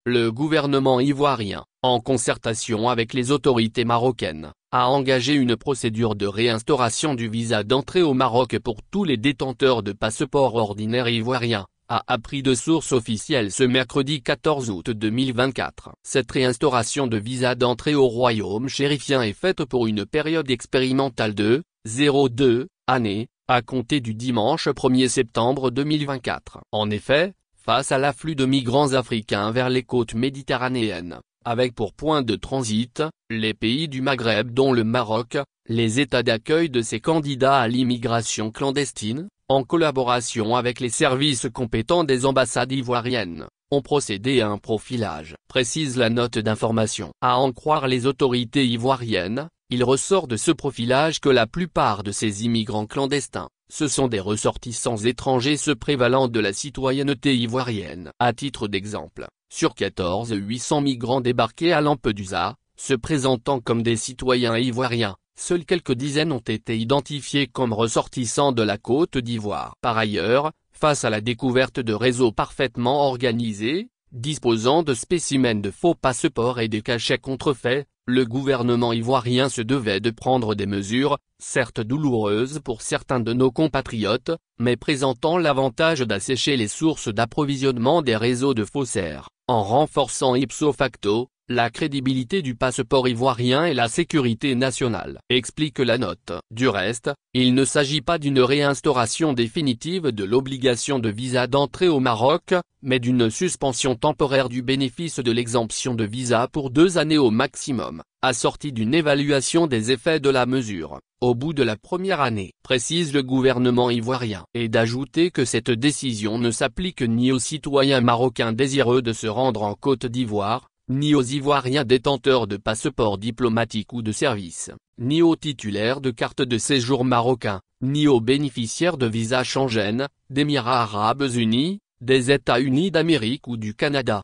le gouvernement ivoirien, en concertation avec les autorités marocaines, a engagé une procédure de réinstauration du visa d'entrée au Maroc pour tous les détenteurs de passeports ordinaires ivoiriens, a appris de sources officielles ce mercredi 14 août 2024. Cette réinstauration de visa d'entrée au royaume chérifien est faite pour une période expérimentale de 0,2 années, à compter du dimanche 1er septembre 2024. En effet, face à l'afflux de migrants africains vers les côtes méditerranéennes, avec pour point de transit, les pays du Maghreb dont le Maroc, les états d'accueil de ces candidats à l'immigration clandestine, en collaboration avec les services compétents des ambassades ivoiriennes, ont procédé à un profilage, précise la note d'information. À en croire les autorités ivoiriennes, il ressort de ce profilage que la plupart de ces immigrants clandestins, ce sont des ressortissants étrangers se prévalant de la citoyenneté ivoirienne. À titre d'exemple, sur 800 migrants débarqués à Lampedusa, se présentant comme des citoyens ivoiriens, seules quelques dizaines ont été identifiés comme ressortissants de la Côte d'Ivoire. Par ailleurs, face à la découverte de réseaux parfaitement organisés, disposant de spécimens de faux passeports et de cachets contrefaits, le gouvernement ivoirien se devait de prendre des mesures, certes douloureuses pour certains de nos compatriotes, mais présentant l'avantage d'assécher les sources d'approvisionnement des réseaux de faussaires, en renforçant ipso facto la crédibilité du passeport ivoirien et la sécurité nationale, explique la note. Du reste, il ne s'agit pas d'une réinstauration définitive de l'obligation de visa d'entrée au Maroc, mais d'une suspension temporaire du bénéfice de l'exemption de visa pour 2 années au maximum, assortie d'une évaluation des effets de la mesure, au bout de la première année, précise le gouvernement ivoirien, et d'ajouter que cette décision ne s'applique ni aux citoyens marocains désireux de se rendre en Côte d'Ivoire, ni aux Ivoiriens détenteurs de passeports diplomatiques ou de service, ni aux titulaires de cartes de séjour marocains, ni aux bénéficiaires de visas Schengen, d'Émirats arabes unis, des États-Unis d'Amérique ou du Canada.